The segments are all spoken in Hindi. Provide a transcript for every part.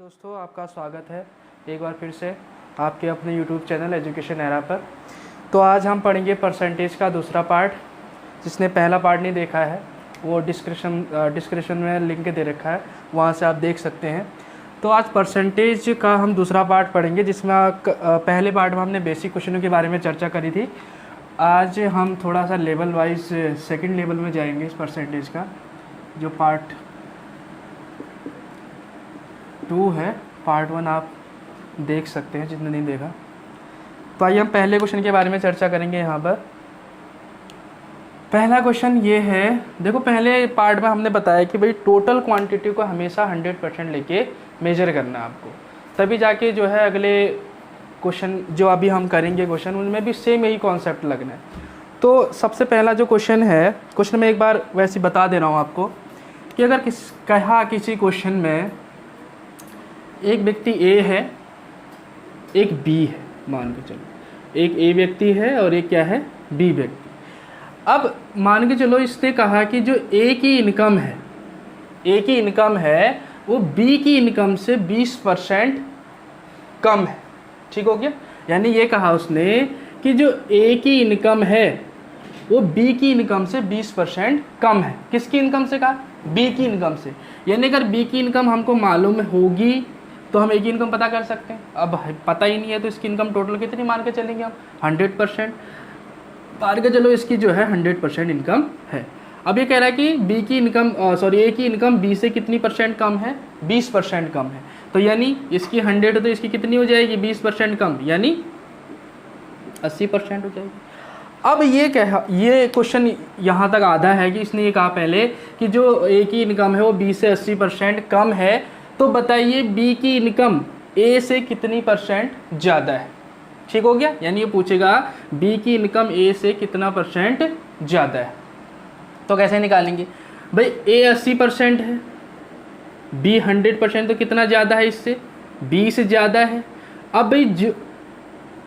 दोस्तों, आपका स्वागत है एक बार फिर से आपके अपने YouTube चैनल एजुकेशन एरा पर। तो आज हम पढ़ेंगे परसेंटेज का दूसरा पार्ट। जिसने पहला पार्ट नहीं देखा है वो डिस्क्रिप्शन में लिंक दे रखा है, वहाँ से आप देख सकते हैं। तो आज परसेंटेज का हम दूसरा पार्ट पढ़ेंगे, जिसमें पहले पार्ट में हमने बेसिक क्वेश्चनों के बारे में चर्चा करी थी। आज हम थोड़ा सा लेवल वाइज सेकंड लेवल में जाएंगे इस परसेंटेज का, जो पार्ट 2 है। पार्ट 1 आप देख सकते हैं जिसने नहीं देखा। तो आइए हम पहले क्वेश्चन के बारे में चर्चा करेंगे। यहाँ पर पहला क्वेश्चन ये है, देखो पहले पार्ट में हमने बताया कि भाई टोटल क्वांटिटी को हमेशा 100% लेके मेजर करना है आपको, तभी जाके जो है अगले क्वेश्चन जो अभी हम करेंगे क्वेश्चन, उनमें भी सेम यही कॉन्सेप्ट लगना है। तो सबसे पहला जो क्वेश्चन है, क्वेश्चन में एक बार वैसे बता दे रहा हूँ आपको कि अगर किसी क्वेश्चन में एक व्यक्ति ए है, एक बी है, मान के चलो एक ए व्यक्ति है और एक क्या है, बी व्यक्ति। अब मान के चलो इसने कहा कि जो ए की इनकम है वो बी की इनकम से 20% कम है। ठीक हो गया? यानी ये कहा उसने कि जो ए की इनकम है वो बी की इनकम से 20% कम है। किसकी इनकम से कहा? बी की इनकम से। यानी अगर बी की इनकम हमको मालूम होगी तो हम ए की इनकम पता कर सकते हैं। अब पता ही नहीं है तो इसकी इनकम टोटल कितनी मान के चलेंगे हम? 100% मान के चलो इसकी जो है 100% इनकम है। अब ये कह रहा है कि बी की इनकम ए की इनकम बी से कितनी परसेंट कम है? 20% कम है। तो यानी इसकी 100 तो इसकी कितनी हो जाएगी? 20% कम, यानी 80% हो जाएगी। अब ये क्वेश्चन यहाँ तक आधा है कि इसने ये कहा पहले कि जो ए की इनकम है वो बी से 80% कम है। तो बताइए बी की इनकम ए से कितनी परसेंट ज़्यादा है। ठीक हो गया? यानी ये पूछेगा बी की इनकम ए से कितना परसेंट ज़्यादा है। तो कैसे निकालेंगे भाई? ए 80% है, बी 100%, तो कितना ज़्यादा है इससे? बी से ज़्यादा है। अब भाई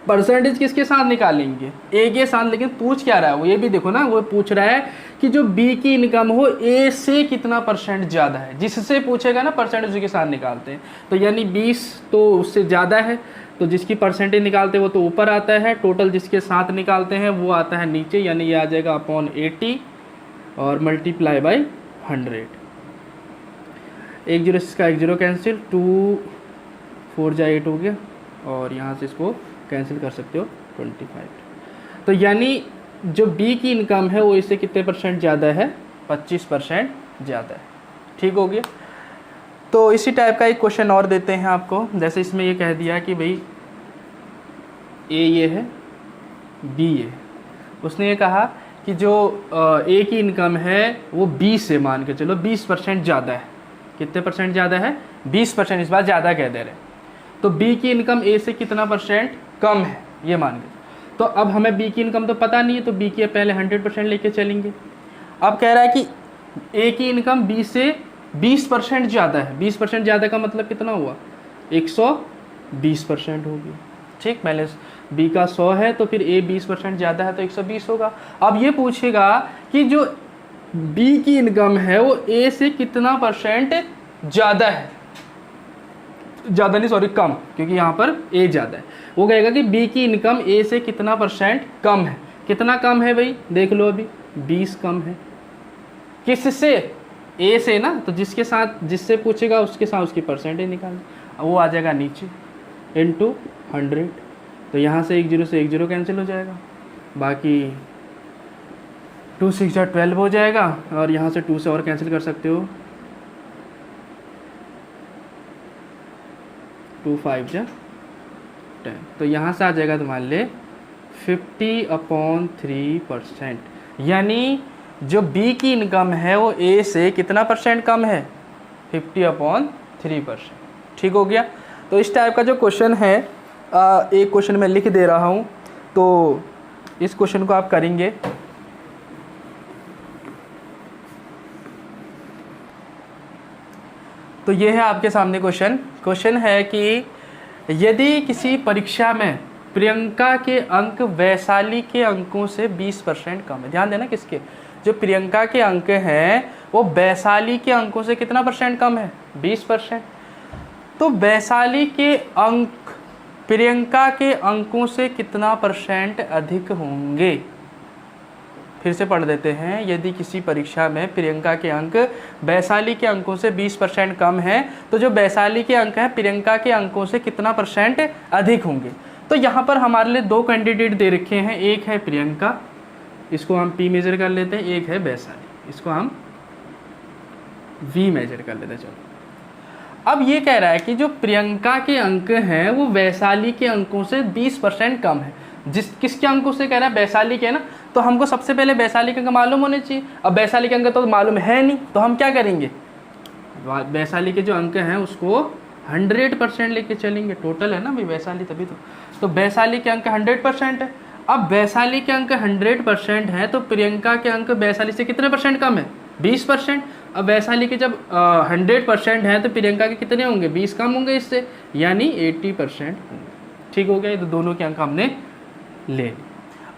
परसेंटेज किसके साथ निकालेंगे? ए के साथ। लेकिन पूछ क्या रहा है वो, ये भी देखो ना, वो पूछ रहा है कि जो बी की इनकम हो ए से कितना परसेंट ज़्यादा है। जिससे पूछेगा ना परसेंटेज उसके साथ निकालते हैं। तो यानी 20 तो उससे ज़्यादा है, तो जिसकी परसेंटेज निकालते हैं वो तो ऊपर आता है, टोटल जिसके साथ निकालते हैं वो आता है नीचे। यानी ये आ जाएगा अपॉन 80 और मल्टीप्लाई बाई 100। 1 0 इसका 1 0 कैंसिल, 2 4 जा 8 हो गया, और यहाँ से इसको कैंसिल कर सकते हो 25। तो यानी जो बी की इनकम है वो इससे कितने परसेंट ज़्यादा है? 25% ज़्यादा है। ठीक हो गया? तो इसी टाइप का एक क्वेश्चन और देते हैं आपको। जैसे इसमें ये कह दिया कि भाई ए ये है, बी ये। उसने ये कहा कि जो ए की इनकम है वो बी से मान के चलो 20% ज़्यादा है। कितने परसेंट ज़्यादा है? 20%। इस बार ज़्यादा कह दे रहे हैं। तो बी की इनकम ए से कितना परसेंट कम है ये मान के। तो अब हमें बी की इनकम तो पता नहीं है, तो बी की पहले 100% लेके चलेंगे। अब कह रहा है कि ए की इनकम बी से 20% ज़्यादा है। 20% ज़्यादा का मतलब कितना हुआ? 120% होगी। ठीक, पहले बी का 100 है तो फिर ए 20% ज़्यादा है तो 120 होगा। अब ये पूछेगा कि जो बी की इनकम है वो ए से कितना परसेंट ज़्यादा है। ज़्यादा नहीं, सॉरी, कम, क्योंकि यहाँ पर ए ज़्यादा है। वो कहेगा कि बी की इनकम ए से कितना परसेंट कम है। कितना कम है भाई? देख लो, अभी 20 कम है। किससे? ए से ना। तो जिससे पूछेगा उसके साथ उसकी परसेंटेज निकालना, वो आ जाएगा नीचे इनटू 100। तो यहाँ से 1 0 से 1 0 कैंसिल हो जाएगा, बाकी 2 6 जा 12 हो जाएगा, और यहाँ से 2 से और कैंसिल कर सकते हो, 2 5 जा 10। तो यहाँ से आ जाएगा तुम्हारे लिए 50/3%। यानी जो बी की इनकम है वो ए से कितना परसेंट कम है? 50/3%। ठीक हो गया? तो इस टाइप का जो क्वेश्चन है, एक क्वेश्चन मैं लिख दे रहा हूँ, तो इस क्वेश्चन को आप करेंगे। तो ये है आपके सामने क्वेश्चन है कि यदि किसी परीक्षा में प्रियंका के अंक वैशाली के अंकों से 20% कम है। ध्यान देना, किसके? जो प्रियंका के अंक हैं वो वैशाली के अंकों से कितना परसेंट कम है? 20%। तो वैशाली के अंक प्रियंका के अंकों से कितना % अधिक होंगे। फिर से पढ़ देते हैं, यदि किसी परीक्षा में प्रियंका के अंक वैशाली के अंकों से 20% कम है तो जो वैशाली के अंक हैं प्रियंका के अंकों से कितना % अधिक होंगे। तो यहाँ पर हमारे लिए 2 कैंडिडेट दे रखे हैं, एक है प्रियंका, इसको हम P मेजर कर लेते हैं, एक है वैशाली, इसको हम V मेजर कर लेते हैं। चलो अब ये कह रहा है कि जो प्रियंका के अंक हैं वो वैशाली के अंकों से 20% कम है। किसके अंकों से कह रहा है, वैशाली के ना, तो हमको सबसे पहले वैशाली के अंक मालूम होने चाहिए। अब वैशाली के अंक तो मालूम है नहीं, तो हम क्या करेंगे, वैशाली के जो अंक हैं उसको 100% लेके चलेंगे। टोटल है ना भाई वैशाली, तभी तो वैशाली के अंक 100% है। अब वैशाली के अंक 100% है तो प्रियंका के अंक वैशाली से कितने % कम है, 20%। अब वैशाली के जब 100% है तो प्रियंका के कितने होंगे, 20 कम होंगे इससे, यानी 80% होंगे। ठीक हो गया, ये तो दोनों के अंक हमने ले।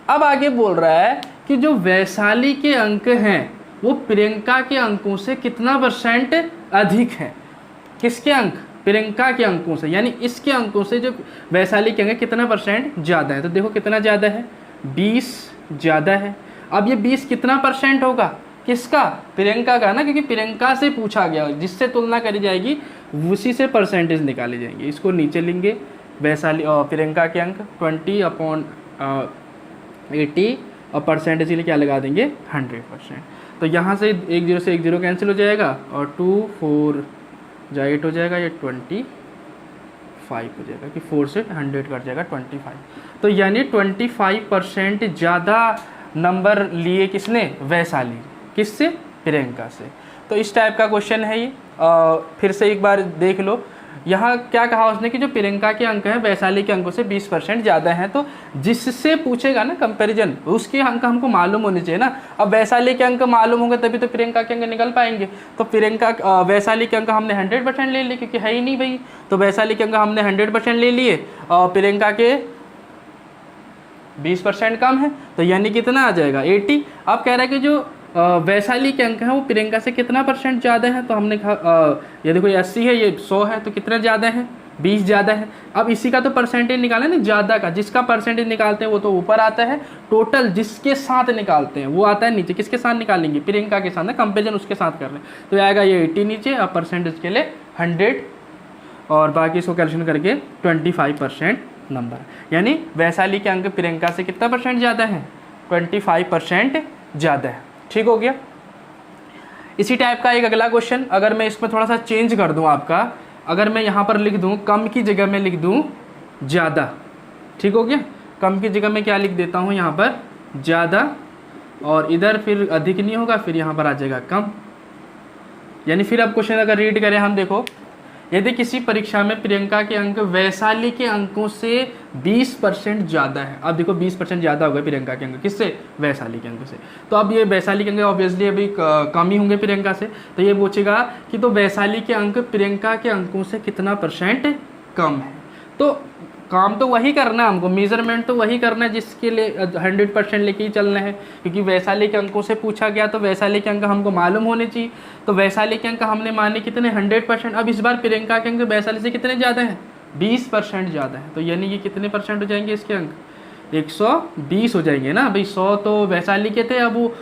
अब आगे बोल रहा है कि जो वैशाली के अंक हैं वो प्रियंका के अंकों से कितना % अधिक है। किसके अंक, प्रियंका के अंकों से, यानी इसके अंकों से जो वैशाली के अंक कितना % ज़्यादा है। तो देखो कितना ज़्यादा है, 20 ज़्यादा है। अब ये 20 कितना % होगा, किसका, प्रियंका का ना, क्योंकि प्रियंका से पूछा गया, जिससे तुलना करी जाएगी उसी से % निकाले जाएंगे। इसको नीचे लेंगे, वैशाली और प्रियंका के अंक 20/80 और % इसीलिए क्या लगा देंगे 100%। तो यहाँ से 1 0 से 1 0 कैंसिल हो जाएगा और 2 4 जा 8 हो जाएगा, ये 25 हो जाएगा कि 4 से 100 कट जाएगा 25। तो यानी 25% ज़्यादा नंबर लिए किसने, वैशाली, किससे, प्रियंका से। तो इस टाइप का क्वेश्चन है ये। फिर से एक बार देख लो, यहाँ क्या कहा उसने कि जो प्रियंका के अंक हैं वैशाली के अंकों से 20% ज़्यादा हैं। तो जिससे पूछेगा ना कंपैरिजन, उसके अंक हमको मालूम होने चाहिए ना। अब वैशाली के अंक मालूम होंगे तभी तो प्रियंका के अंक निकल पाएंगे। तो प्रियंका वैशाली के अंक हमने 100% ले लिए, क्योंकि है ही नहीं भाई। तो वैशाली के अंक हमने 100% ले लिए और प्रियंका के 20% कम है, तो यानी कितना आ जाएगा 80। अब कह रहा है कि जो वैशाली के अंक हैं वो प्रियंका से कितना % ज़्यादा है। तो हमने कहा ये देखो, ये 80 है, ये 100 है, तो कितना ज़्यादा है, 20 ज़्यादा है। अब इसी का तो % निकाला ना, ज़्यादा का, जिसका % निकालते हैं वो तो ऊपर आता है, टोटल जिसके साथ निकालते हैं वो आता है नीचे। किसके साथ निकालेंगे, प्रियंका के साथ ना, कंपेरिजन उसके साथ कर रहे हैं। तो आएगा ये 80 नीचे, अब % के लिए 100 और बाकी इसको कैलकुलेशन करके 25% नंबर, यानी वैशाली के अंक प्रियंका से कितना % ज़्यादा है, 25% ज़्यादा है। ठीक हो गया। इसी टाइप का एक अगला क्वेश्चन, अगर मैं इसमें थोड़ा सा चेंज कर दूं आपका, अगर मैं यहाँ पर लिख दूं कम की जगह में लिख दूं ज़्यादा। ठीक हो गया, कम की जगह में क्या लिख देता हूँ यहाँ पर ज़्यादा, और इधर फिर अधिक नहीं होगा, फिर यहाँ पर आ जाएगा कम। यानी फिर अब क्वेश्चन अगर रीड करें हम, देखो यदि किसी परीक्षा में प्रियंका के अंक वैशाली के अंकों से 20% ज़्यादा है। अब देखो 20% ज़्यादा हो गए प्रियंका के अंक, किससे, वैशाली के अंक से। तो अब ये वैशाली के अंक ऑब्वियसली अभी कम ही होंगे प्रियंका से। तो ये पूछेगा कि तो वैशाली के अंक प्रियंका के अंकों से कितना % कम है। तो काम तो वही करना है हमको, मेजरमेंट तो वही करना है जिसके लिए 100% लेके ही चलना है, क्योंकि वैशाली के अंकों से पूछा गया तो वैशाली के अंक हमको मालूम होने चाहिए। तो वैशाली के अंक हमने माने कितने, 100%। अब इस बार प्रियंका के अंक वैशाली से कितने ज़्यादा हैं, 20% ज़्यादा है। तो यानी ये कितने % हो जाएंगे इसके अंक, 120 हो जाएंगे ना भाई। 100 तो वैशाली के थे, अब वो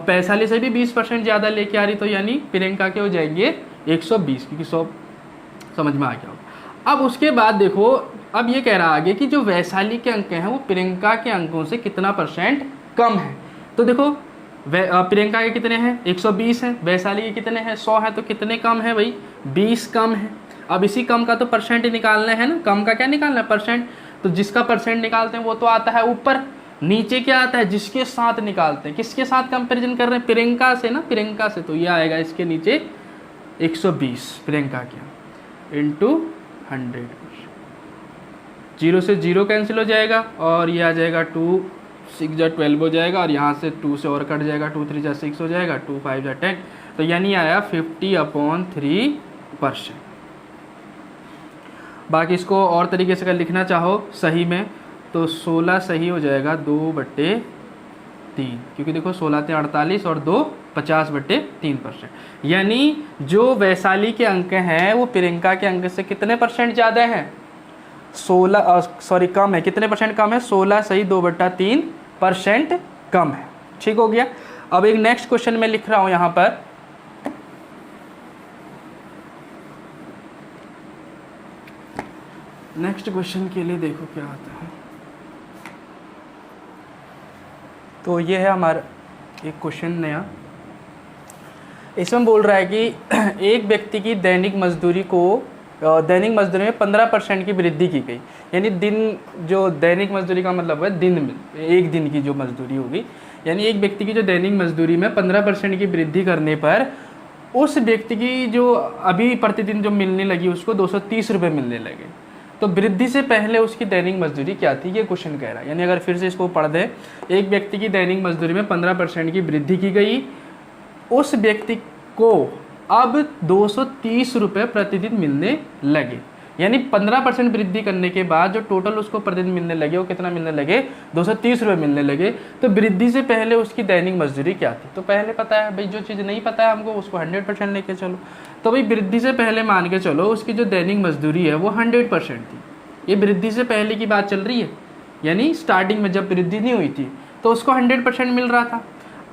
वैशाली से भी 20% ज़्यादा लेके आ रही, तो यानी प्रियंका के हो जाएंगे 120, क्योंकि 100 समझ में आ गया होगा। अब उसके बाद देखो, अब ये कह रहा आगे कि जो वैशाली के अंक हैं वो प्रियंका के अंकों से कितना % कम है। तो देखो प्रियंका के कितने हैं, 120 हैं, वैशाली के कितने हैं, 100 है, तो कितने कम है भाई, 20 कम है। अब इसी कम का तो % निकालना है ना, कम का क्या निकालना है, %। तो जिसका % निकालते हैं वो तो आता है ऊपर, नीचे क्या आता है, जिसके साथ निकालते हैं। किसके साथ कंपेरिजन कर रहे हैं, प्रियंका से ना, प्रियंका से। तो ये आएगा इसके नीचे 120 प्रियंका के इंटू 100, 0 से 0 कैंसिल हो जाएगा और ये आ जाएगा 2 6 जा 12 हो जाएगा, और यहाँ से 2 से और कट जाएगा, 2 3 जा 6 हो जाएगा, 2 5 जा 10। तो यानी आया 50/3%। बाकी इसको और तरीके से अगर लिखना चाहो सही में तो 16 सही हो जाएगा 2/3, क्योंकि देखो 16 × 48 और 2 50/3%। यानी जो वैशाली के अंक हैं वो प्रियंका के अंक से कितने परसेंट ज़्यादा हैं? 16 कम है। कितने परसेंट कम है? 16 सही 2/3% कम है। ठीक हो गया। अब एक नेक्स्ट क्वेश्चन मैं लिख रहा हूं यहां पर। नेक्स्ट क्वेश्चन के लिए देखो क्या आता है। तो ये है हमारा एक क्वेश्चन नया। इसमें बोल रहा है कि एक व्यक्ति की दैनिक मजदूरी में 15% की वृद्धि की गई। यानी दिन, जो दैनिक मजदूरी का मतलब है दिन में, एक दिन की जो मजदूरी होगी, यानी एक व्यक्ति की जो दैनिक मजदूरी में 15% की वृद्धि करने पर उस व्यक्ति की जो अभी प्रतिदिन जो मिलने लगी उसको 230 रुपये मिलने लगे। तो वृद्धि से पहले उसकी दैनिक मजदूरी क्या थी, ये क्वेश्चन कह रहा है। यानी अगर फिर से इसको पढ़ दें, एक व्यक्ति की दैनिक मजदूरी में 15% की वृद्धि की गई, उस व्यक्ति को अब 230 रुपये प्रतिदिन मिलने लगे। यानी 15% वृद्धि करने के बाद जो टोटल उसको प्रतिदिन मिलने लगे वो कितना मिलने लगे? 230 रुपये मिलने लगे। तो वृद्धि से पहले उसकी दैनिक मजदूरी क्या थी? तो पहले पता है भाई, जो चीज़ नहीं पता है हमको उसको 100% लेके चलो। तो भाई वृद्धि से पहले मान के चलो उसकी जो दैनिक मजदूरी है वो 100% थी। ये वृद्धि से पहले की बात चल रही है, यानी स्टार्टिंग में जब वृद्धि नहीं हुई थी तो उसको 100% मिल रहा था।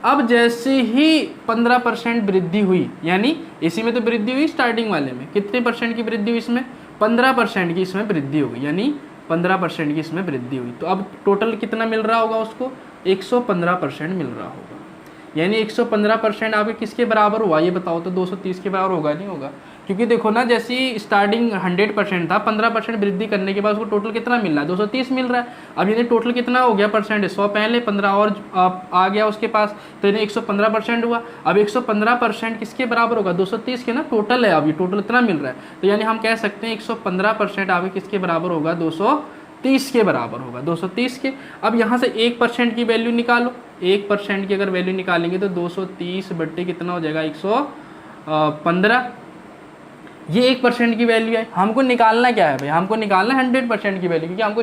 अब जैसे ही 15% वृद्धि हुई, यानी इसी में तो वृद्धि हुई स्टार्टिंग वाले में, कितने परसेंट की वृद्धि हुई? इसमें 15% की इसमें वृद्धि होगी, यानी 15% की इसमें वृद्धि हुई। तो अब टोटल कितना मिल रहा होगा उसको? 115% मिल रहा होगा। यानी 115% आपके किसके बराबर हुआ ये बताओ तो? 230 के बराबर होगा? नहीं होगा, क्योंकि देखो ना, जैसी स्टार्टिंग 100% था, 15% वृद्धि करने के बाद उसको टोटल कितना मिल रहा है? 230 मिल रहा है। अब यानी टोटल कितना हो गया परसेंट? 100 पहले, 15 और आ गया उसके पास, तो यानी 115% हुआ। अब 115% किसके बराबर होगा? 230 के ना, टोटल है। अब ये टोटल इतना मिल रहा है, तो यानी हम कह सकते हैं 115% आपके किसके बराबर होगा? 230 के बराबर होगा, 230 के। अब यहाँ से 1% की वैल्यू निकालो। 1% की अगर वैल्यू निकालेंगे तो 230 बट्टे कितना हो जाएगा? 115। ये 1% की वैल्यू है। हमको निकालना क्या है भाई? हमको निकालना 100% की वैल्यू, क्योंकि हमको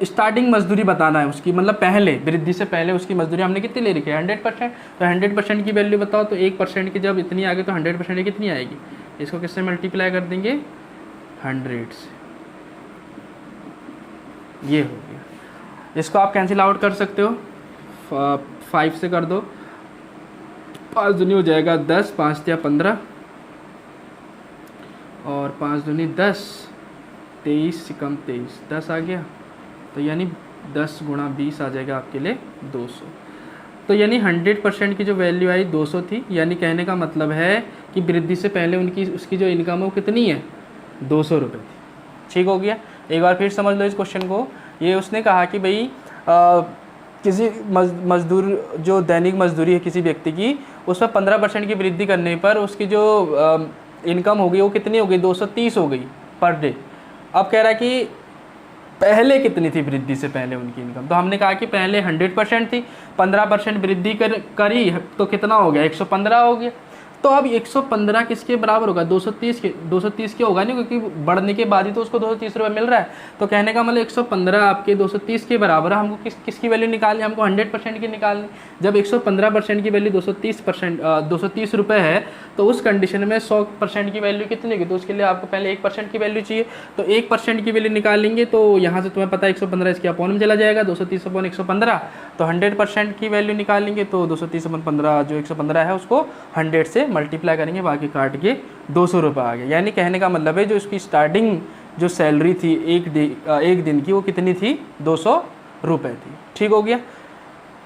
स्टार्टिंग मजदूरी बताना है उसकी, मतलब पहले, वृद्धि से पहले उसकी मजदूरी हमने कितनी ले रखी है? 100%। तो 100% की वैल्यू बताओ तो 1% की जब इतनी आ गई तो 100% कितनी आएगी? इसको किससे मल्टीप्लाई कर देंगे? 100 से। ये हो गया। इसको आप कैंसिल आउट कर सकते हो, 5 से कर दो, 5 दूनी हो जाएगा 10, 5 या 15 और 5 दूनी 10, 23 से कम 23, 10 आ गया। तो यानी 10 गुणा 20 आ जाएगा आपके लिए 200। तो यानी 100% की जो वैल्यू आई 200 थी। यानी कहने का मतलब है कि वृद्धि से पहले उसकी जो इनकम है वो कितनी है? 200 रुपये थी। ठीक हो गया। एक बार फिर समझ लो इस क्वेश्चन को। ये उसने कहा कि भाई किसी मजदूर, जो दैनिक मजदूरी है किसी व्यक्ति की, उसमें 15% की वृद्धि करने पर उसकी जो इनकम हो गई वो कितनी हो गई? 230 हो गई पर डे। अब कह रहा है कि पहले कितनी थी वृद्धि से पहले उनकी इनकम? तो हमने कहा कि पहले 100% थी, 15% वृद्धि करी तो कितना हो गया? 115 हो गया। तो अब 115 किसके बराबर होगा? 230 के। 230 के होगा नहीं, क्योंकि बढ़ने के बाद ही तो उसको 230 रुपये मिल रहा है। तो कहने का मतलब 115 आपके 230 के बराबर है। हमको किसकी वैल्यू निकालनी? हमको 100% की निकालनी। जब 115% की वैल्यू 230 रुपये है तो उस कंडीशन में 100% की वैल्यू कितनी होगी? तो उसके लिए आपको पहले 1% की वैल्यू चाहिए। तो 1% की वैल्यू निकालेंगे तो यहाँ से तुम्हें पता है 115 इसके अपॉन में चला जाएगा, 230 अपॉन 115। तो 100% की वैल्यू निकालेंगे तो 230 अपॉन 15, जो 115 है उसको 100 से मल्टीप्लाई करेंगे, बाकी काट के 200 रुपये आ गया। यानी कहने का मतलब है जो इसकी स्टार्टिंग जो सैलरी थी एक दिन की वो कितनी थी? 200 रुपये थी। ठीक हो गया।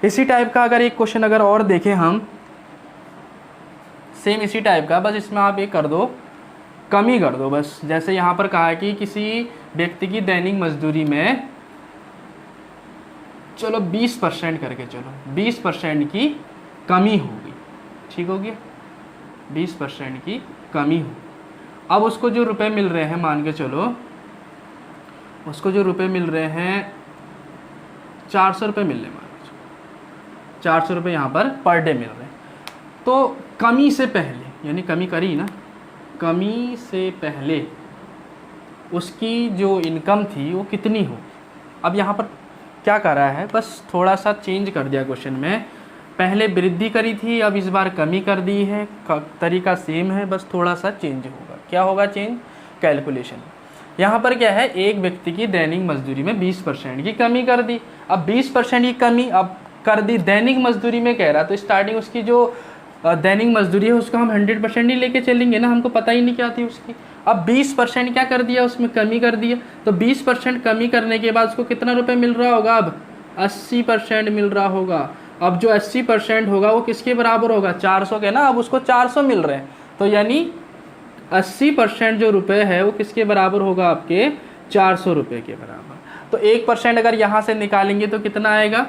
इसी टाइप का अगर एक क्वेश्चन अगर और देखें हम, सेम इसी टाइप का, बस इसमें आप एक कर दो, कमी कर दो बस। जैसे यहाँ पर कहा है कि किसी व्यक्ति की दैनिक मजदूरी में, चलो 20% करके चलो, 20% की कमी होगी। ठीक हो गया, 20% की कमी हो। अब उसको जो रुपए मिल रहे हैं, मान के चलो उसको जो रुपए मिल रहे हैं 400 रुपये मिल रहे हैं, मान के चलो 400 रुपये यहाँ पर पर डे मिल रहे हैं। तो कमी से पहले, यानी कमी करी ना, कमी से पहले उसकी जो इनकम थी वो कितनी हो। अब यहाँ पर क्या कर रहा है, बस थोड़ा सा चेंज कर दिया क्वेश्चन में। पहले वृद्धि करी थी, अब इस बार कमी कर दी है, तरीका सेम है, बस थोड़ा सा चेंज होगा। क्या होगा चेंज? कैलकुलेशन। यहाँ पर क्या है, एक व्यक्ति की दैनिक मजदूरी में 20% की कमी कर दी। अब 20% की कमी अब कर दी दैनिक मजदूरी में कह रहा, तो स्टार्टिंग उसकी जो दैनिक मजदूरी है उसको हम 100% ही लेके चलेंगे ना, हमको पता ही नहीं क्या थी उसकी। अब 20% क्या कर दिया, उसमें कमी कर दिया, तो 20% कमी करने के बाद उसको कितना रुपए मिल रहा होगा? अब 80% मिल रहा होगा। अब जो 80% होगा वो किसके बराबर होगा? 400 के ना, अब उसको 400 मिल रहे हैं, तो यानी 80% जो रुपए है वो किसके बराबर होगा? आपके 400 रुपये के बराबर। तो 1% अगर यहाँ से निकालेंगे तो कितना आएगा?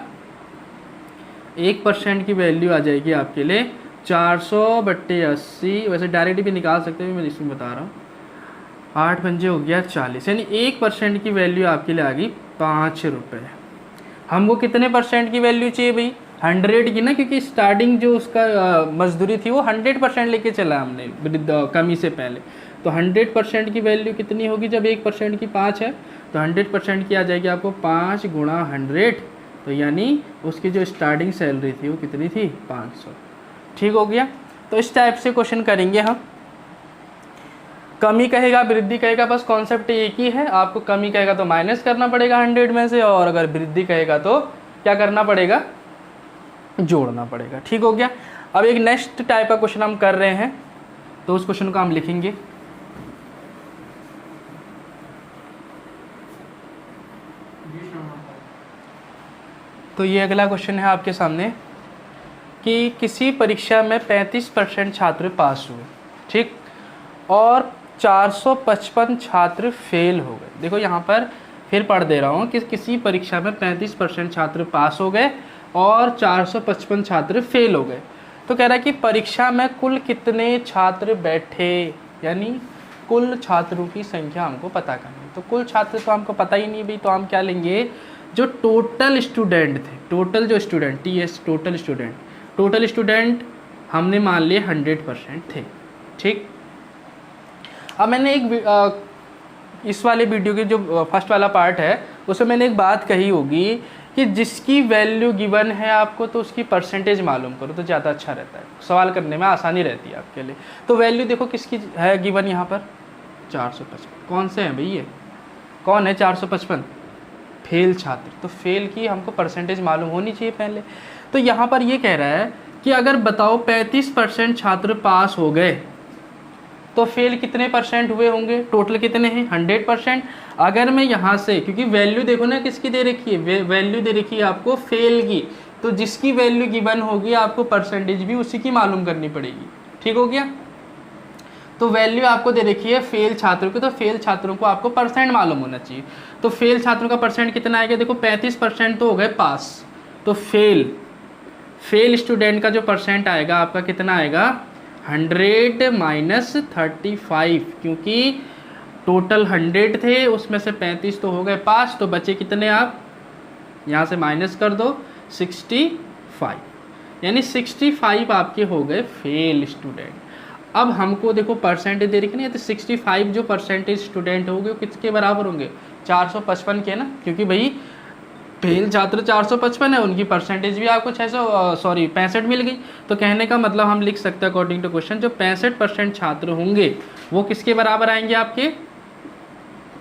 1% की वैल्यू आ जाएगी आपके लिए 400/80। वैसे डायरेक्ट भी निकाल सकते हैं, मैं इसमें बता रहा हूँ। 8 पंजे हो गया 40, यानी 1% की वैल्यू आपके लिए आ गई 5 रुपये। हमको कितने परसेंट की वैल्यू चाहिए भाई? 100 की ना, क्योंकि स्टार्टिंग जो उसका मजदूरी थी वो 100% लेके चला हमने कमी से पहले। तो 100% की वैल्यू कितनी होगी? जब 1% की 5 है तो 100% की आ जाएगी आपको 5 गुणा 100, तो यानी उसकी जो स्टार्टिंग सैलरी थी वो कितनी थी? 500। ठीक हो गया। तो इस टाइप से क्वेश्चन करेंगे हम। कमी कहेगा वृद्धि कहेगा, बस कॉन्सेप्ट एक ही है। आपको कमी कहेगा तो माइनस करना पड़ेगा 100 में से, और अगर वृद्धि कहेगा तो क्या करना पड़ेगा? जोड़ना पड़ेगा। ठीक हो गया। अब एक नेक्स्ट टाइप का क्वेश्चन हम कर रहे हैं, तो उस क्वेश्चन को हम लिखेंगे। तो ये अगला क्वेश्चन है आपके सामने कि किसी परीक्षा में 35% छात्र पास हुए, ठीक, और 455 छात्र फेल हो गए। देखो यहाँ पर फिर पढ़ दे रहा हूँ कि किसी परीक्षा में 35% छात्र पास हो गए और 455 छात्र फेल हो गए। तो कह रहा है कि परीक्षा में कुल कितने छात्र बैठे, यानी कुल छात्रों की संख्या हमको पता करनी। तो कुल छात्र तो हमको पता ही नहीं भाई, तो हम क्या लेंगे? जो टोटल स्टूडेंट थे, टोटल जो स्टूडेंट, TS टोटल स्टूडेंट हमने मान लिए 100% थे। ठीक। अब मैंने एक इस वाले वीडियो के जो फर्स्ट वाला पार्ट है उसमें मैंने एक बात कही होगी कि जिसकी वैल्यू गिवन है आपको तो उसकी परसेंटेज मालूम करो तो ज़्यादा अच्छा रहता है, सवाल करने में आसानी रहती है आपके लिए। तो वैल्यू देखो किसकी है गिवन यहाँ पर? 455। कौन से हैं भाई ये? कौन है 455? फेल छात्र। तो फेल की हमको परसेंटेज मालूम होनी चाहिए पहले। तो यहाँ पर ये कह रहा है कि अगर बताओ 35% छात्र पास हो गए तो फेल कितने परसेंट हुए होंगे? टोटल कितने हैं? 100%। अगर मैं यहाँ से, क्योंकि वैल्यू देखो ना किसकी दे रखी है, वैल्यू दे रखी है आपको फेल की, तो जिसकी वैल्यू गिवन होगी आपको परसेंटेज भी उसी की मालूम करनी पड़ेगी। ठीक हो गया। तो वैल्यू आपको दे रखी है फेल छात्रों की, तो फेल छात्रों को आपको परसेंट मालूम होना चाहिए। तो फेल छात्रों का परसेंट कितना आएगा? देखो 35% तो हो गए पास, तो फेल स्टूडेंट का जो परसेंट आएगा आपका कितना आएगा? 100 माइनस 35, क्योंकि टोटल 100 थे उसमें से 35 तो हो गए पास, तो बचे कितने? आप यहाँ से माइनस कर दो 65, यानी 65 आपके हो गए फेल स्टूडेंट। अब हमको देखो परसेंटेज दे रखी नहीं है, तो 65 जो परसेंटेज स्टूडेंट होंगे वो किसके बराबर होंगे? 455 के ना, क्योंकि भाई फेल छात्र 455 है, उनकी परसेंटेज भी आपको 65 मिल गई। तो कहने का मतलब हम लिख सकते हैं अकॉर्डिंग टू क्वेश्चन, जो 65% छात्र होंगे वो किसके बराबर आएंगे? आपके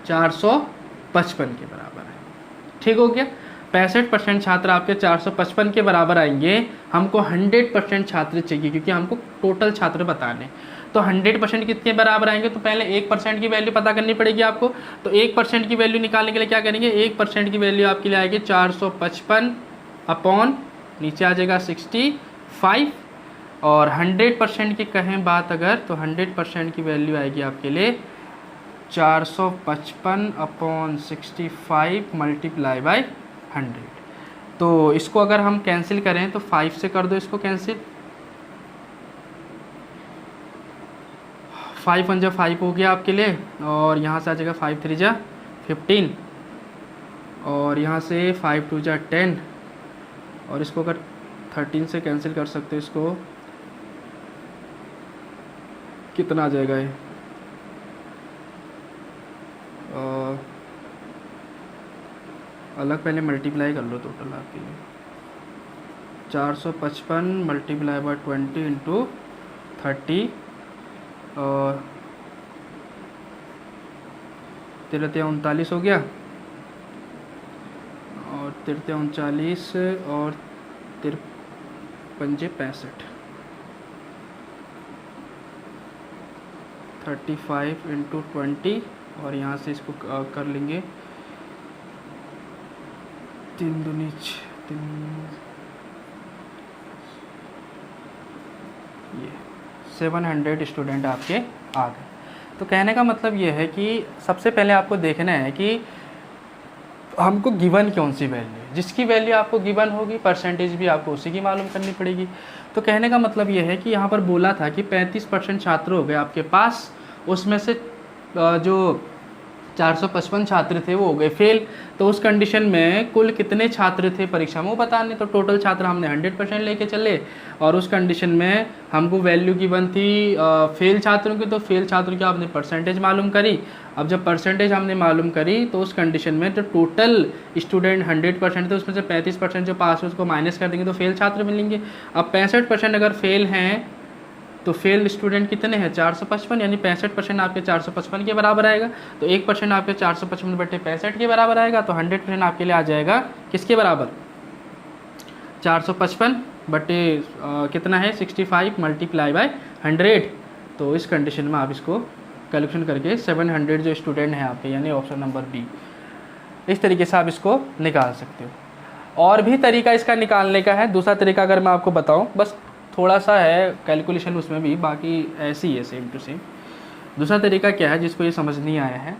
455 के बराबर आएंगे। ठीक हो गया। 65% छात्र आपके 455 के बराबर आएंगे। हमको 100% छात्र चाहिए क्योंकि हमको टोटल छात्र बताने। तो 100% कितने बराबर आएंगे? तो पहले 1% की वैल्यू पता करनी पड़ेगी आपको। तो 1% की वैल्यू निकालने के लिए क्या करेंगे? 1% की वैल्यू आपके लिए आएगी 455 अपॉन नीचे आ जाएगा 65, और 100% की कहें बात अगर, तो 100% की वैल्यू आएगी आपके लिए 455 अपॉन 65 मल्टीप्लाई बाय 100। तो इसको अगर हम कैंसिल करें तो 5 से कर दो इसको कैंसिल, 5 1 जा 5 हो गया आपके लिए, और यहाँ से आ जाएगा 5 3 जा 15, और यहाँ से 5 2 जा 10, और इसको अगर 13 से कैंसिल कर सकते हो इसको, कितना आ जाएगा ये? अलग पहले मल्टीप्लाई कर लो टोटल आपके लिए, 455 मल्टीप्लाई बाय 20 इंटू 30 और 13 हो गया, और 13 और 53 65, 35 इंटू 20 और यहाँ से इसको कर लेंगे 3 दूनी 3, ये 700 स्टूडेंट आपके आ गए। तो कहने का मतलब ये है कि सबसे पहले आपको देखना है कि हमको गिवन कौन सी वैल्यू है, जिसकी वैल्यू आपको गिवन होगी परसेंटेज भी आपको उसी की मालूम करनी पड़ेगी। तो कहने का मतलब ये है कि यहाँ पर बोला था कि 35% छात्र हो गए आपके पास, उसमें से जो 455 छात्र थे वो हो गए फेल। तो उस कंडीशन में कुल कितने छात्र थे परीक्षा में वो बताने, तो टोटल छात्र हमने 100% लेके चले, और उस कंडीशन में हमको वैल्यू गिवन थी फेल छात्रों की, तो फेल छात्रों की आपने परसेंटेज मालूम करी। अब जब परसेंटेज हमने मालूम करी तो उस कंडीशन में जो टोटल स्टूडेंट 100% थे उसमें से 35% जो पास है उसको माइनस कर देंगे तो फेल छात्र मिलेंगे। अब 65% अगर फेल हैं तो फेल स्टूडेंट कितने हैं 455, यानी 65% आपके 455 के बराबर आएगा। तो 1% आपके 455/65 के बराबर आएगा, तो 100% आपके लिए आ जाएगा किसके बराबर 455 बटे कितना है 65 मल्टीप्लाई बाय 100। तो इस कंडीशन में आप इसको कैलकुलेशन करके 700 जो स्टूडेंट हैं आपके, यानी ऑप्शन नंबर बी, इस तरीके से आप इसको निकाल सकते हो। और भी तरीका इसका निकालने का है, दूसरा तरीका अगर मैं आपको बताऊं, बस थोड़ा सा है कैलकुलेशन उसमें भी, बाकी ऐसी है सेम टू सेम। दूसरा तरीका क्या है जिसको ये समझ नहीं आया है,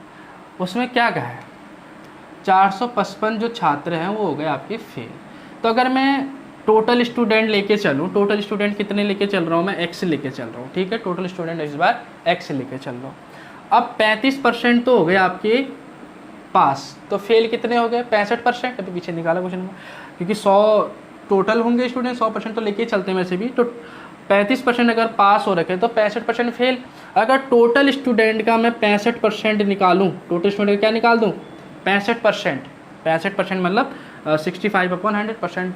उसमें क्या कहा है 455 जो छात्र हैं वो हो गए आपके फेल। तो अगर मैं टोटल स्टूडेंट लेके चलूँ, टोटल स्टूडेंट कितने लेके चल रहा हूँ मैं, x लेके चल रहा हूँ, ठीक है, टोटल स्टूडेंट इस बार x लेके चल रहा हूँ। अब 35% तो हो गए आपके पास, तो फेल कितने हो गए 65%। अभी पीछे निकाला क्वेश्चन में, क्योंकि 100 टोटल होंगे स्टूडेंट, 100% तो लेके चलते हैं वैसे भी, तो 35% अगर पास हो रखे तो 65% फेल। अगर टोटल स्टूडेंट का मैं 65% निकालूं, टोटल स्टूडेंट क्या निकाल दूं 65% मतलब 65/100%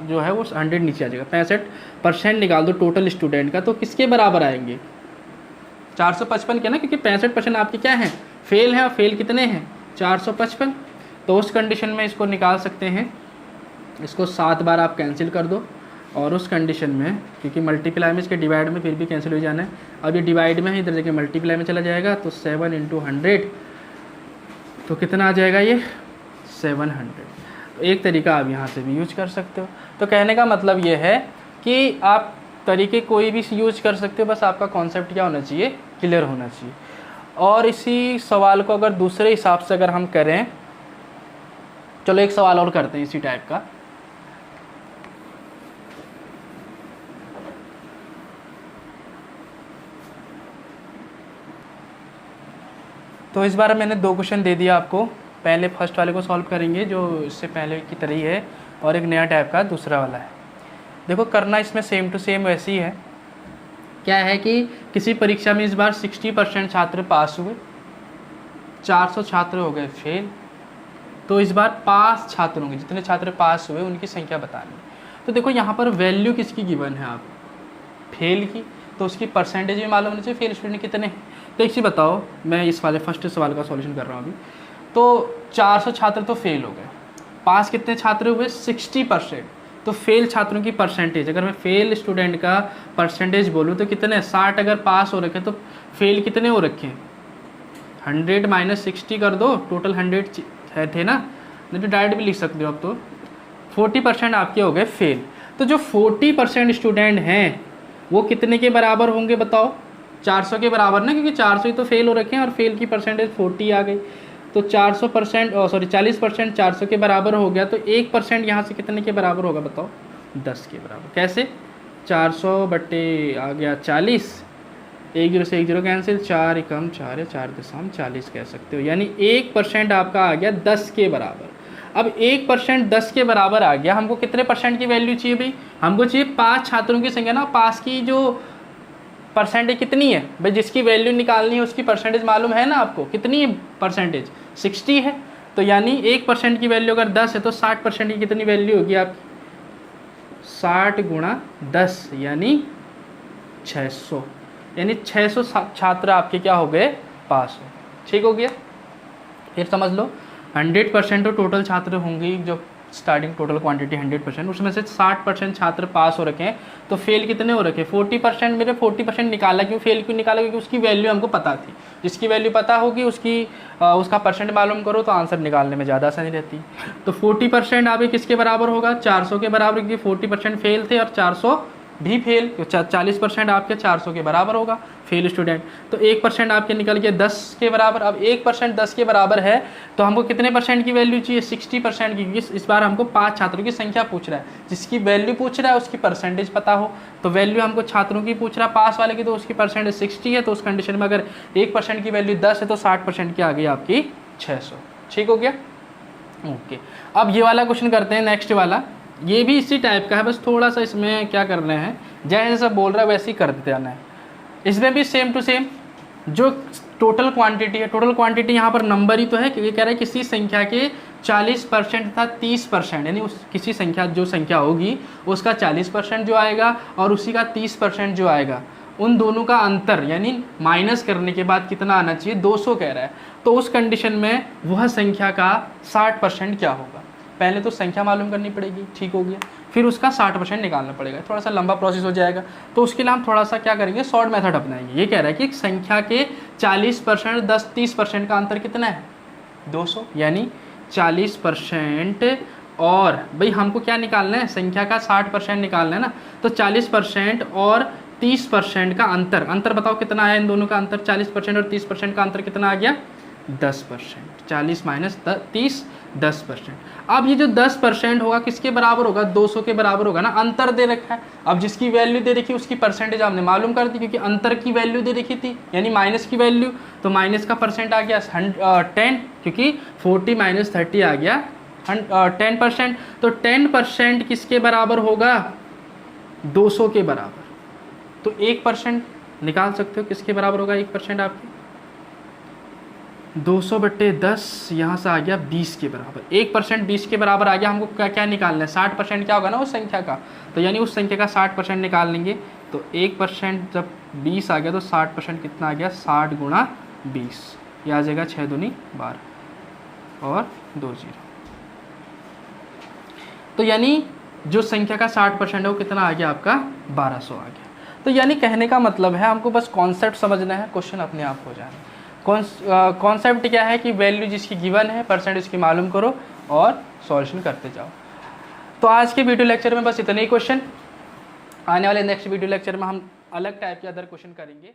जो है वो 100 नीचे आ जाएगा, 65% निकाल दो टोटल स्टूडेंट का, तो किसके बराबर आएंगे 455 के ना, क्योंकि 65% आपके क्या हैं फेल हैं, और फेल कितने हैं 455। तो उस कंडीशन में इसको निकाल सकते हैं, इसको 7 बार आप कैंसिल कर दो, और उस कंडीशन में क्योंकि मल्टीप्लाई में इसके डिवाइड में फिर भी कैंसिल हो जाना है, अब ये डिवाइड में है इधर देखिए मल्टीप्लाई में चला जाएगा, तो 7 × 100 तो कितना आ जाएगा ये 700। तो एक तरीका आप यहाँ से भी यूज कर सकते हो। तो कहने का मतलब ये है कि आप तरीके कोई भी यूज कर सकते हो, बस आपका कॉन्सेप्ट क्या होना चाहिए क्लियर होना चाहिए। और इसी सवाल को अगर दूसरे हिसाब से अगर हम करें, चलो एक सवाल और करते हैं इसी टाइप का। तो इस बार मैंने 2 क्वेश्चन दे दिया आपको, पहले फर्स्ट वाले को सॉल्व करेंगे जो इससे पहले की तरह ही है, और एक नया टाइप का दूसरा वाला है। देखो करना इसमें सेम टू सेम वैसे ही है। क्या है कि किसी परीक्षा में इस बार 60% छात्र पास हुए, 400 छात्र हो गए फेल। तो इस बार पास छात्रों के जितने छात्र पास हुए उनकी संख्या बतानी। तो देखो यहाँ पर वैल्यू किसकी गिवन है आप फेल की, तो उसकी परसेंटेज भी मालूम होनी चाहिए फेल स्टूडेंट कितने हैं। तो एक चीज़ बताओ, मैं इस वाले फर्स्ट सवाल का सॉल्यूशन कर रहा हूँ अभी। तो 400 छात्र तो फेल हो गए, पास कितने छात्र हुए 60%। तो फेल छात्रों की परसेंटेज, अगर मैं फेल स्टूडेंट का परसेंटेज बोलूँ तो कितने 60 अगर पास हो रखे तो फेल कितने हो रखे 100 - 60 कर दो, टोटल 100 थे ना, नहीं तो डायरेक्ट भी लिख सकते हो। अब तो 40% आपके हो गए फेल। तो जो 40% स्टूडेंट हैं वो कितने के बराबर होंगे बताओ 400 के बराबर ना, क्योंकि 400 ही तो फेल हो रखे हैं और फेल की परसेंटेज 40 आ गई। तो 40% 400 के बराबर हो गया, तो 1% यहाँ से कितने के बराबर होगा बताओ 10 के बराबर। कैसे 400 बटे आ गया 40, 1 0 से 1 0 कैंसिल, 4 एकम 4 है, 4.40 कह सकते हो, यानी 1% आपका आ गया 10 के बराबर। अब 1% 10 के बराबर आ गया, हमको कितने परसेंट की वैल्यू चाहिए भाई, हमको चाहिए 5 छात्रों की संख्या ना, पास की जो परसेंटेज कितनी है भाई, जिसकी वैल्यू निकालनी है उसकी परसेंटेज मालूम है ना आपको, कितनी है परसेंटेज 60 है। तो यानी 1% की वैल्यू अगर 10 है तो 60% की कितनी वैल्यू होगी आपकी 60 गुणा 10 यानी 600, यानी 600 छात्र आपके क्या हो गए, पास हो। ठीक हो गया। फिर समझ लो 100% तो टोटल छात्र होंगे, जो स्टार्टिंग टोटल क्वांटिटी 100%, उसमें से 60% छात्र पास हो रखे हैं, तो फेल कितने हो रखे, 40%। मेरे 40% निकाला, क्यों फेल क्यों निकाला, क्योंकि उसकी वैल्यू हमको पता थी। जिसकी वैल्यू पता होगी उसका परसेंट मालूम करो तो आंसर निकालने में ज़्यादा आसानी रहती। तो 40% आप किसके बराबर होगा, 400 के बराबर, क्योंकि 40% फेल थे और 400 भी फेल, 40% आपके 400 के बराबर होगा फेल स्टूडेंट। तो 1% आपके निकल के 10 के बराबर। अब 1% 10 के बराबर है तो हमको कितने परसेंट की वैल्यू चाहिए, 60% की, क्योंकि इस बार हमको 5 छात्रों की संख्या पूछ रहा है। जिसकी वैल्यू पूछ रहा है उसकी परसेंटेज पता हो, तो वैल्यू हमको छात्रों की पूछ रहा है पास वाले की, तो उसकी परसेंटेज 60 है। तो उस कंडीशन में अगर 1% की वैल्यू 10 है तो 60% की आ गई आपकी 600। ठीक हो गया। ओके, अब ये वाला क्वेश्चन करते हैं, नेक्स्ट वाला। ये भी इसी टाइप का है, बस थोड़ा सा इसमें क्या कर रहे हैं, जैसे जैसा बोल रहा है वैसे ही करते आना है। इसमें भी सेम टू सेम जो टोटल क्वांटिटी है, टोटल क्वांटिटी यहाँ पर नंबर ही तो है, क्योंकि कह रहा है किसी संख्या के 40% तथा 30%, यानी उस किसी संख्या जो संख्या होगी उसका 40% जो आएगा और उसी का 30% जो आएगा, उन दोनों का अंतर यानी माइनस करने के बाद कितना आना चाहिए, 200 कह रहा है। तो उस कंडीशन में वह संख्या का 60% क्या होगा, पहले तो संख्या मालूम करनी पड़ेगी। ठीक हो गया। फिर उसका 60% निकालना पड़ेगा, थोड़ा सा लंबा प्रोसेस हो जाएगा। तो उसके लिए हम थोड़ा सा क्या करेंगे, शॉर्ट मेथड अपनाएंगे। ये कह रहा है कि संख्या के 40% 30% का अंतर कितना है, 200, यानी 40% और भाई हमको क्या निकालना है, संख्या का 60% निकालना है ना। तो 40% और 30% का अंतर बताओ कितना आया इन दोनों का अंतर, 40% और 30% का अंतर कितना आ गया, 10%। 40 माइनस 30, 10%। अब ये जो 10% होगा किसके बराबर होगा, 200 के बराबर होगा ना। अंतर दे रखा है, अब जिसकी वैल्यू दे रखी है उसकी परसेंटेज हमने मालूम कर दी, क्योंकि अंतर की वैल्यू दे रखी थी यानी माइनस की वैल्यू, तो माइनस का परसेंट आ गया 10, क्योंकि 40 माइनस 30 आ गया 10%। तो 10% किसके बराबर होगा, 200 के बराबर। तो 1% निकाल सकते हो किसके बराबर होगा 1% आपके, 200/10, यहाँ से आ गया 20 के बराबर। 1% 20 के बराबर आ गया। हमको क्या क्या निकालना है, 60% क्या होगा ना उस संख्या का, तो यानी उस संख्या का 60% निकाल लेंगे। तो 1% जब 20 आ गया तो 60% कितना आ गया, 60 गुणा 20, ये आ जाएगा 6 दूनी 12 और 2 0। तो यानी जो संख्या का 60% है वो कितना आ गया आपका, 1200 आ गया। तो यानी कहने का मतलब है हमको बस कॉन्सेप्ट समझना है, क्वेश्चन अपने आप हो जाए। कॉन्सेप्ट क्या है कि वैल्यू जिसकी गिवन है, परसेंट इसकी मालूम करो और सॉल्यूशन करते जाओ। तो आज के वीडियो लेक्चर में बस इतने ही क्वेश्चन। आने वाले नेक्स्ट वीडियो लेक्चर में हम अलग टाइप के अदर क्वेश्चन करेंगे।